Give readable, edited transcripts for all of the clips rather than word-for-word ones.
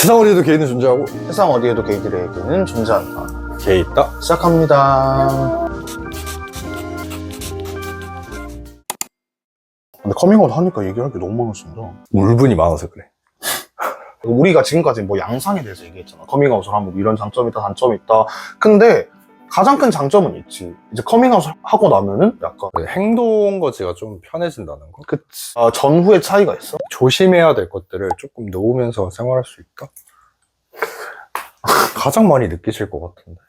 세상 어디에도 개인은 존재하고 세상 어디에도 게이들에게는 존재한다. 개 있다. 시작합니다. 근데 커밍아웃 하니까 얘기할 게 너무 많았습니다. 울분이 많아서 그래. 우리가 지금까지 뭐 양상에 대해서 얘기했잖아. 커밍아웃을 하면 이런 장점이 있다, 단점이 있다. 근데 가장 큰 장점은 있지. 이제 커밍아웃을 하고 나면은 약간 행동 거지가 좀 편해진다는 거. 그치. 전후의 차이가 있어. 조심해야 될 것들을 조금 놓으면서 생활할 수 있다. 가장 많이 느끼실 것 같은데.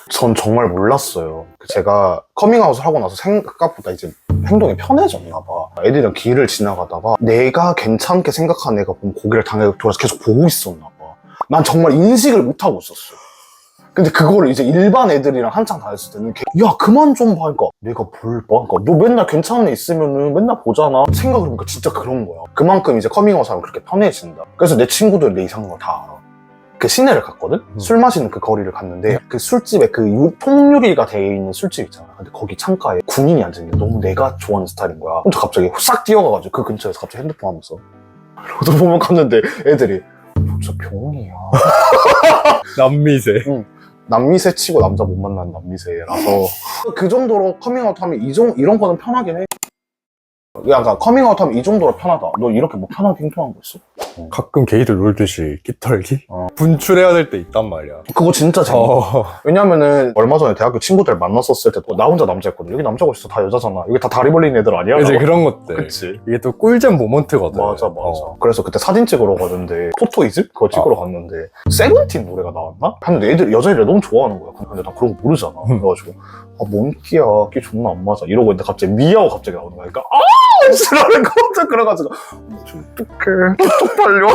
전 정말 몰랐어요. 제가 커밍아웃을 하고 나서 생각보다 이제 행동이 편해졌나 봐. 애들이랑 길을 지나가다가 내가 괜찮게 생각한 애가 보면 고개를 당겨 돌아서 계속 보고 있었나 봐. 난 정말 인식을 못하고 있었어. 근데 그거를 이제 일반 애들이랑 한창 다녔을 때는 야 그만 좀 봐. 그러니까 내가 뭘 봐? 그러니까 너 맨날 괜찮은 애 있으면은 맨날 보잖아. 생각을 해보니까 진짜 그런 거야. 그만큼 이제 커밍아웃 하면 그렇게 편해진다. 그래서 내 친구들 내 이상한 걸 다 알아. 그 시내를 갔거든? 술 마시는 그 거리를 갔는데 그 술집에 그 통유리가 되어 있는 술집 있잖아. 근데 거기 창가에 군인이 앉아있는데 너무 내가 좋아하는 스타일인 거야. 혼자 갑자기 싹 뛰어가가지고 그 근처에서 갑자기 핸드폰 하면서 저도 보면 갔는데 애들이 진짜 병이야. 남미세. 응. 남미세 치고 남자 못 만나는 남미세라서 그 정도로 커밍아웃 하면 이런 거는 편하긴 해. 약간 커밍아웃 하면 이 정도로 편하다. 너 이렇게 뭐 편하게 행동한 거 있어? 가끔 게이들 놀듯이 끼털기? 분출해야 될 때 있단 말이야. 그거 진짜 재밌어. 왜냐면은 얼마 전에 대학교 친구들 만났었을 때 나 혼자 남자였거든. 여기 남자가 있어. 다 여자잖아. 여기 다 다리 벌린 애들 아니야? 이제 그런 것들. 그치. 이게 또 꿀잼 모먼트거든. 맞아. 그래서 그때 사진 찍으러 가는데 포토이즈? 그거 찍으러 갔는데 세븐틴 노래가 나왔나? 했는데 애들 여자애들이 너무 좋아하는 거야. 근데 나 그런 거 모르잖아. 그래가지고 뭔 끼야. 끼 존나 안 맞아. 이러고 있는데 갑자기 미아가 갑자기 나오는 거야. 그러니까 싫어하는 거 같아. 그래가지고 좀 어떡해. 톡톡 빨려.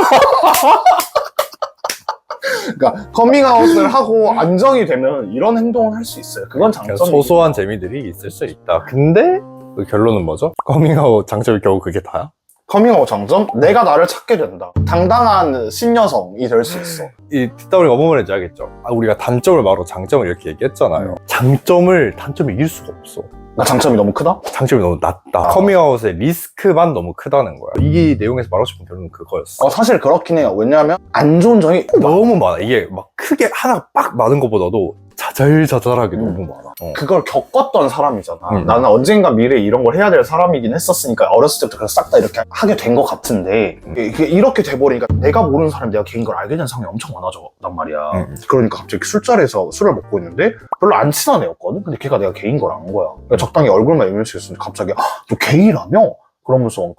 그러니까 커밍아웃을 하고 안정이 되면 이런 행동을 할 수 있어요. 그건 장점이 소소한 재미들이 있을 수 있다. 근데 그 결론은 뭐죠? 커밍아웃 장점이 겨우 그게 다야? 커밍아웃 장점? 내가 나를 찾게 된다. 당당한 신여성이 될 수 있어. 이 TW가 뭔 말인지 알겠죠? 우리가 단점을 말하고 장점을 이렇게 얘기했잖아요. 장점을 단점이 이길 수가 없어. 나 장점이 너무 크다? 장점이 너무 낮다. 커밍아웃의 리스크만 너무 크다는 거야. 이 내용에서 말하고 싶은 결론은 그거였어. 사실 그렇긴 해요. 왜냐하면 안 좋은 점이 너무 많아. 이게 막 크게 하나 빡 많은 것보다도 자잘자잘하게 너무 많아. 그걸 겪었던 사람이잖아. 나는 언젠가 미래에 이런 걸 해야 될 사람이긴 했었으니까 어렸을 때부터 그래서 싹 다 이렇게 하게 된 것 같은데 이게 이렇게 돼버리니까 내가 모르는 사람이 내가 개인 걸 알게 된 상황이 엄청 많아졌단 말이야. 그러니까 갑자기 술자리에서 술을 먹고 있는데 별로 안 친한 애였거든? 근데 걔가 내가 개인 걸 안 거야. 그러니까 적당히 얼굴만 이미지 있었는데 갑자기 너 게이라며? 그러면서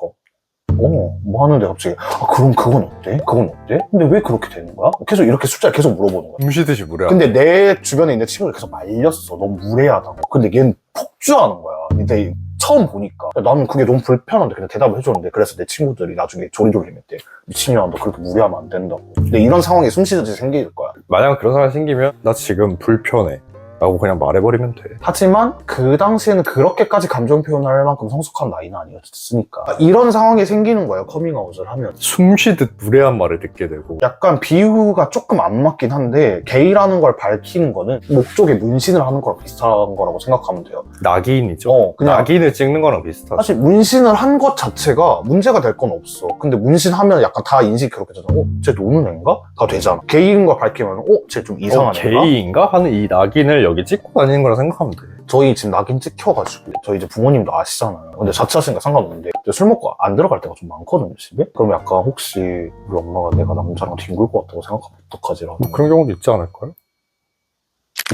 뭐 하는데 갑자기 그럼 그건 어때? 그건 어때? 근데 왜 그렇게 되는 거야? 계속 이렇게 술자리 계속 물어보는 거야. 음시듯이 무례하다. 근데 내 주변에 있는 친구들 계속 말렸어. 너무 무례하다고. 근데 걔는 폭주하는 거야. 근데 처음 보니까 나는 그게 너무 불편한데 그냥 대답을 해줬는데 그래서 내 친구들이 나중에 조리돌림했대. 미친년아 너 그렇게 무례하면 안 된다고. 근데 이런 상황이 숨쉬듯이 생길 거야. 만약 그런 상황이 생기면 나 지금 불편해 라고 그냥 말해버리면 돼. 하지만 그 당시에는 그렇게까지 감정 표현할 만큼 성숙한 나이는 아니었으니까 이런 상황이 생기는 거예요. 커밍아웃을 하면 숨쉬듯 무례한 말을 듣게 되고. 약간 비유가 조금 안 맞긴 한데 게이라는 걸 밝히는 거는 목쪽에 문신을 하는 거랑 비슷한 거라고 생각하면 돼요. 낙인이죠. 그냥 낙인을 찍는 거랑 비슷하죠. 사실 문신을 한 것 자체가 문제가 될 건 없어. 근데 문신하면 약간 다 인식이 그렇게 되잖아. 쟤 노는 애인가? 가 되잖아. 게이인 걸 밝히면 쟤 좀 이상한 애인가? 게이인가? 하는 이 낙인을 여기 찍고 다니는 거라 생각하면 돼. 저희 지금 낙인 찍혀가지고 저희 이제 부모님도 아시잖아요. 근데 자취하시니까 상관없는데 술 먹고 안 들어갈 때가 좀 많거든요, 집에. 그럼 약간 혹시 우리 엄마가 내가 남자랑 뒹굴 것 같다고 생각하면 어떡하지라고. 그런 경우도 있지 않을까요?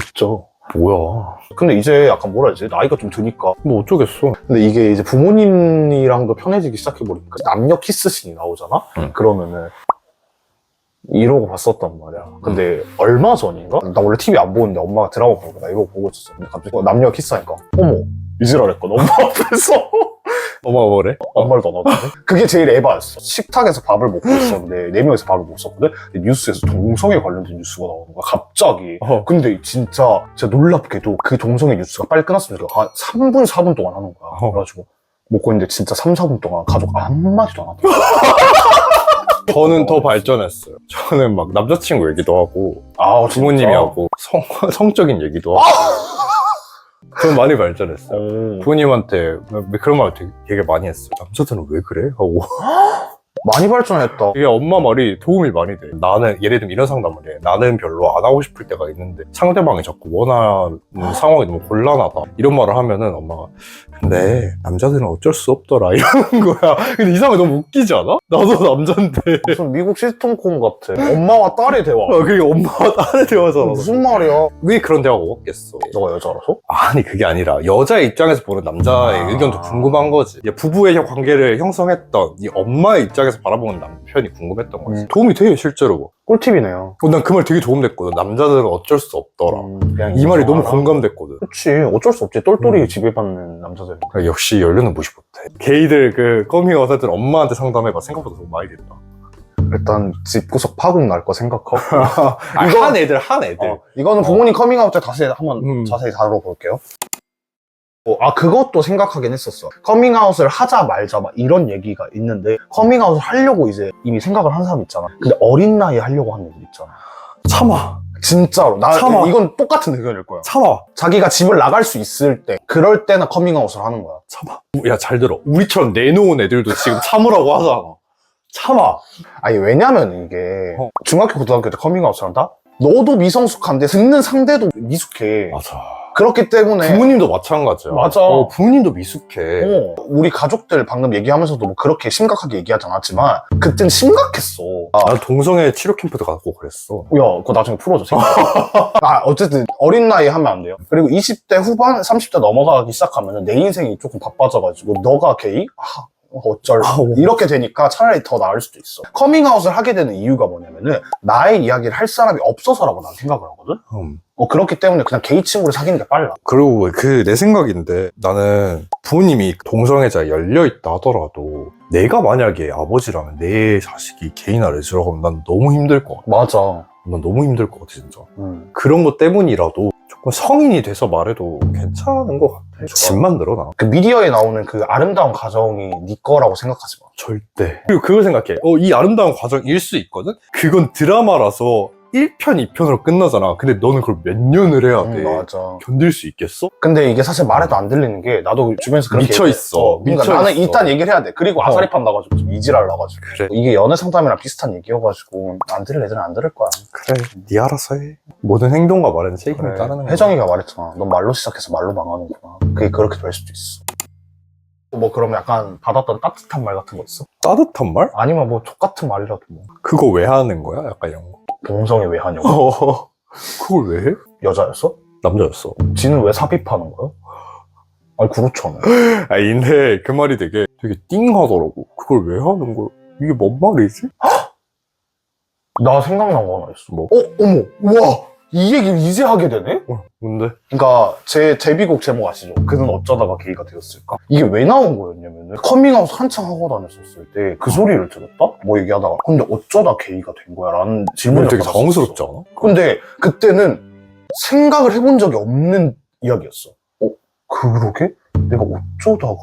있죠. 뭐야. 근데 이제 약간 뭐라 해야지? 나이가 좀 드니까. 뭐 어쩌겠어. 근데 이게 이제 부모님이랑도 편해지기 시작해버리니까 남녀 키스씬이 나오잖아? 그러면은 이러고 봤었단 말이야. 근데 얼마 전인가? 나 원래 TV 안 보는데 엄마가 드라마 보고 나 이러고 보고 있었어. 근데 갑자기 남녀 키스하니까 어머 이지랄했거든 엄마 앞에서. 엄마가 뭐래? 아무 말도 안 하던데? 그게 제일 에바였어. 식탁에서 밥을 먹고 있었는데 4명이서 밥을 먹었거든? 근데 뉴스에서 동성애 관련된 뉴스가 나오는 거야 갑자기. 근데 진짜 놀랍게도 그 동성애 뉴스가 빨리 끝났으니까 3분 4분 동안 하는 거야. 그래가지고 먹고 있는데 진짜 3, 4분 동안 가족 한마디도 안 하더라고. 저는 더 발전했어요. 저는 막 남자친구 얘기도 하고 부모님이 하고 성적인 얘기도 하고 저는 많이 발전했어요. 부모님한테 그런 말 되게 많이 했어요. 남자들은 왜 그래? 하고 많이 발전했다. 이게 엄마 말이 도움이 많이 돼. 나는 예를 들면 이런 상담을 해. 나는 별로 안 하고 싶을 때가 있는데 상대방이 자꾸 원하는 상황이 너무 곤란하다. 이런 말을 하면은 엄마가 근데 남자들은 어쩔 수 없더라 이러는 거야. 근데 이 상황이 너무 웃기지 않아? 나도 남잔데. 무슨 미국 시트콤 같아. 엄마와 딸의 대화. 그게 엄마와 딸의 대화잖아. 무슨 말이야? 왜 그런 대화가 없겠어? 너가 여자라서? 아니 그게 아니라 여자의 입장에서 보는 남자의 의견도 궁금한 거지. 이게 부부의 관계를 형성했던 이 엄마의 입장에서 바라보는 남편이 궁금했던 거지. 도움이 돼 실제로. 꿀팁이네요. 난 그 말 되게 도움됐거든. 남자들은 어쩔 수 없더라. 그냥 이 말이 너무 인정하라. 공감됐거든. 그치. 어쩔 수 없지. 똘똘이 지배받는 남자들. 역시 연륜은 무시 못해. 게이들 그 커밍아웃 할 때는 엄마한테 상담해봐. 생각보다 너무 많이 된다. 일단 집구석 파국 날 거 생각하고. 한 애들. 이거는 부모님 커밍아웃 때 다시 한번 자세히 다뤄볼게요. 그것도 생각하긴 했었어. 커밍아웃을 하자 말자 막 이런 얘기가 있는데 커밍아웃을 하려고 이제 이미 생각을 한 사람 있잖아. 근데 어린 나이에 하려고 하는 애들 있잖아. 참아. 진짜로. 참아. 이건 똑같은 의견일 거야. 참아. 자기가 집을 나갈 수 있을 때 그럴 때나 커밍아웃을 하는 거야. 참아. 야, 잘 들어. 우리처럼 내놓은 애들도 지금 참으라고 하잖아. 참아. 아니 왜냐면 이게 중학교 고등학교 때 커밍아웃을 한다? 너도 미성숙한데 듣는 상대도 미숙해. 맞아. 그렇기 때문에 부모님도 마찬가지야. 맞아. 부모님도 미숙해. 우리 가족들 방금 얘기하면서도 뭐 그렇게 심각하게 얘기하지 않았지만 그땐 심각했어. 난 동성애 치료 캠프도 가고 그랬어. 야, 그거 나중에 풀어줘. 어쨌든 어린 나이에 하면 안 돼요. 그리고 20대 후반, 30대 넘어가기 시작하면 내 인생이 조금 바빠져가지고 너가 게이? 어쩔 이렇게 되니까 차라리 더 나을 수도 있어. 커밍아웃을 하게 되는 이유가 뭐냐면은 나의 이야기를 할 사람이 없어서라고 난 생각을 하거든. 그렇기 때문에 그냥 게이 친구를 사귀는 게 빨라. 그리고 내 생각인데 나는 부모님이 동성애자에 열려있다 하더라도 내가 만약에 아버지라면 내 자식이 게이나 레즈라고 하면 난 너무 힘들 것 같아. 맞아. 난 너무 힘들 것 같아 진짜. 그런 것 때문이라도 조금 성인이 돼서 말해도 괜찮은 것 같아. 집만 늘어나. 그 미디어에 나오는 그 아름다운 가정이 네 거라고 생각하지 마. 절대. 그리고 그걸 생각해. 이 아름다운 과정일 수 있거든? 그건 드라마라서 1편, 2편으로 끝나잖아. 근데 너는 그걸 몇 년을 해야 돼. 맞아. 견딜 수 있겠어? 근데 이게 사실 말해도 안 들리는 게 나도 주변에서 그렇게 미쳐있어. 그러니까 나는 일단 얘기를 해야 돼. 그리고 아사리판 나가지고 좀 이지랄 나가지고. 그래. 이게 연애 상담이랑 비슷한 얘기여가지고 안 들을 애들은 안 들을 거야. 그래. 네 알아서 해. 모든 행동과 말은 책임을 따르는 거야. 혜정이가 말했잖아. 넌 말로 시작해서 말로 망하는구나. 그게 그렇게 될 수도 있어. 뭐 그럼 약간 받았던 따뜻한 말 같은 거 있어? 따뜻한 말? 아니면 뭐 족같은 말이라도 뭐. 그거 왜 하는 거야? 약간 이런 거. 동성애 왜 하냐고. 그걸 왜 해? 여자였어? 남자였어. 지는 왜 삽입하는 거야? 아니 그렇잖아. 근데 그 말이 되게 띵하더라고. 그걸 왜 하는 거야? 이게 뭔 말이지? 나 생각난 거 하나 있어. 뭐? 어머, 우와! 이 얘기를 이제 하게 되네? 뭔데? 그러니까 제 데뷔곡 제목 아시죠? 그는 어쩌다가 게이가 되었을까? 이게 왜 나온 거였냐면은 커밍아웃 한창 하고 다녔었을 때 그 소리를 들었다? 뭐 얘기하다가 근데 어쩌다 게이가 된 거야? 라는 질문을 되게 받았었어. 당황스럽지 않아? 근데 그때는 생각을 해본 적이 없는 이야기였어. 그러게? 내가 어쩌다가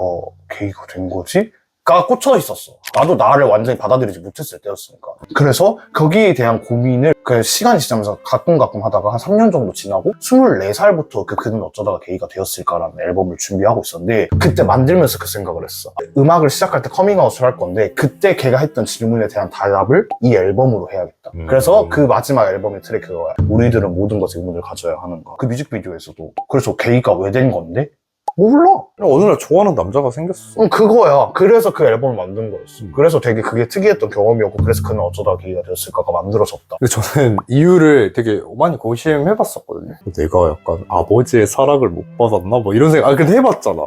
게이가 된 거지? 가 꽂혀 있었어. 나도 나를 완전히 받아들이지 못했을 때였으니까. 그래서 거기에 대한 고민을 그 시간이 지나면서 가끔 하다가 한 3년 정도 지나고 24살부터 그는 어쩌다가 게이가 되었을까라는 앨범을 준비하고 있었는데 그때 만들면서 그 생각을 했어. 음악을 시작할 때 커밍아웃을 할 건데 그때 걔가 했던 질문에 대한 답을 이 앨범으로 해야겠다. 그래서 그 마지막 앨범의 트랙 그거야. 우리들은 모든 것에 의문을 가져야 하는 거. 그 뮤직비디오에서도 그래서 게이가 왜 된 건데? 몰라. 어느 날 좋아하는 남자가 생겼어. 그거야. 그래서 그 앨범을 만든 거였어. 그래서 되게 그게 특이했던 경험이었고 그래서 그는 어쩌다 게이가 되었을까가 만들어졌다. 근데 저는 이유를 되게 많이 고심해봤었거든요. 내가 약간 아버지의 사랑을 못 받았나? 뭐 이런 생각. 근데 해봤잖아.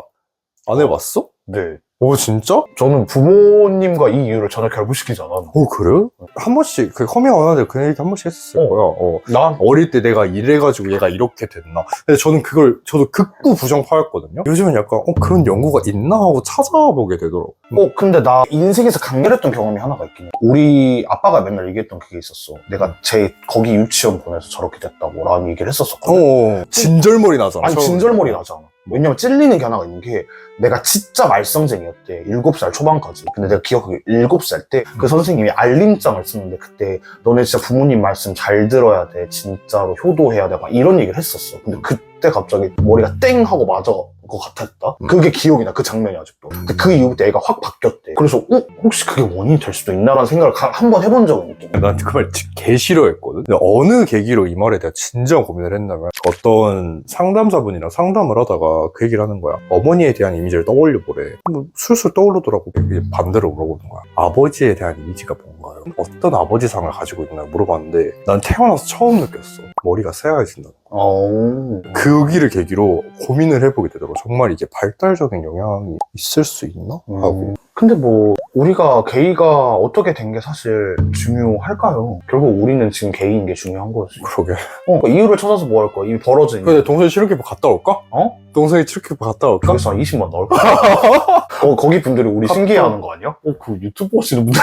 안 해봤어? 네. 진짜? 저는 부모님과 이 이유를 전혀 결부시키지 않았는데. 그래요? 한 번씩 커밍아웃 하는데 그 얘기 한 번씩 했었을 거야. 난 어릴 때 내가 이래가지고 얘가 이렇게 됐나. 근데 저는 저도 극구 부정파였거든요. 요즘은 약간 그런 연구가 있나 하고 찾아보게 되더라고. 근데 나 인생에서 강렬했던 경험이 하나가 있긴 해. 우리 아빠가 맨날 얘기했던 그게 있었어. 내가 거기 유치원 보내서 저렇게 됐다고 라는 얘기를 했었거든. 진절머리 나잖아. 아니 진절머리 나잖아. 왜냐면 찔리는 게 하나가 있는 게 내가 진짜 말썽쟁이였대. 7살 초반까지. 근데 내가 기억하기에 7살 때 그 선생님이 알림장을 쓰는데 그때 너네 진짜 부모님 말씀 잘 들어야 돼. 진짜로 효도해야 돼. 막 이런 얘기를 했었어. 근데 그때 갑자기 머리가 땡 하고 맞아가지고 것 같았다. 그게 기억이 나, 그 장면이 아직도. 근데 그 이후부터 애가 확 바뀌었대. 그래서 혹시 그게 원인이 될 수도 있나라는 생각을 한 번 해본 적은 있긴 해. 난 그 말 개 싫어했거든. 근데 어느 계기로 이 말에 대해 진짜 고민을 했냐면 어떤 상담사분이랑 상담을 하다가 그 얘기를 하는 거야. 어머니에 대한 이미지를 떠올려 보래. 뭐 술술 떠오르더라고. 그게 반대로 물어보는 거야. 아버지에 대한 이미지가 뭔가요? 어떤 아버지상을 가지고 있나 물어봤는데 난 태어나서 처음 느꼈어. 머리가 새하얘진다. 그 기를 계기로 고민을 해보게 되더라고. 정말 이게 발달적인 영향이 있을 수 있나? 하고. 근데 뭐 우리가 게이가 어떻게 된 게 사실 중요할까요? 결국 우리는 지금 게이인 게 중요한 거지. 그러게. 그러니까 이유를 찾아서 뭐 할 거야? 이미 벌어진 일. 근데 동생이 치료키퍼 갔다 올까? 어? 동생이 치료키퍼 갔다 올까? 그래서 한 20만 나올 거야. 거기 분들이 우리 신기해하는 거 아니야? 그 유튜브 하시는 분들.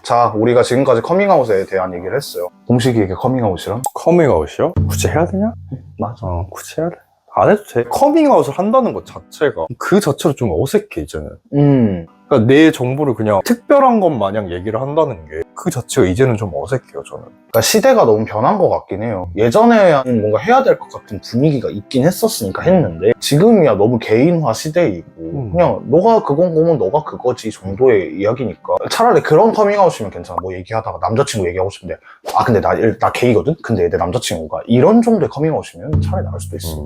자, 우리가 지금까지 커밍아웃에 대한 얘기를 했어요. 동식이에게 커밍아웃이란? 커밍아웃이요? 굳이 해야 되냐? 맞아. 굳이 해야 돼. 안 해도 돼. 커밍아웃을 한다는 것 자체가 그 자체로 좀 어색해 이제는. 그러니까 내 정보를 그냥 특별한 것 마냥 얘기를 한다는 게 그 자체가 이제는 좀 어색해요 저는. 그러니까 시대가 너무 변한 것 같긴 해요. 예전에는 뭔가 해야 될 것 같은 분위기가 있긴 했었으니까 했는데 지금이야 너무 개인화 시대이고 그냥 너가 그건 거면 너가 그거지 정도의 이야기니까 차라리 그런 커밍아웃이면 괜찮아. 뭐 얘기하다가 남자친구 얘기하고 싶은데 근데 나 게이거든? 근데 내 남자친구가 이런 정도의 커밍아웃이면 차라리 나을 수도 있어.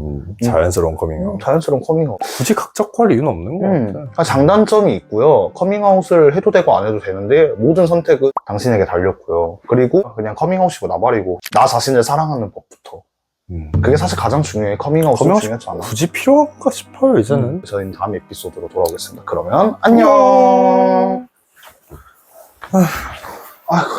자연스러운 커밍아웃. 자연스러운 커밍아웃. 굳이 각색할 이유는 없는 것 같아. 장단점이 있고요. 커밍아웃을 해도 되고 안 해도 되는데 모든 선택은 당신에게 달렸고요. 그리고 그냥 커밍아웃이고 나발이고 나 자신을 사랑하는 법부터. 그게 사실 가장 중요해. 커밍아웃이 중요하지 않아. 굳이 필요한가 싶어요 이제는. 저희는 다음 에피소드로 돌아오겠습니다. 그러면 안녕. 아이고.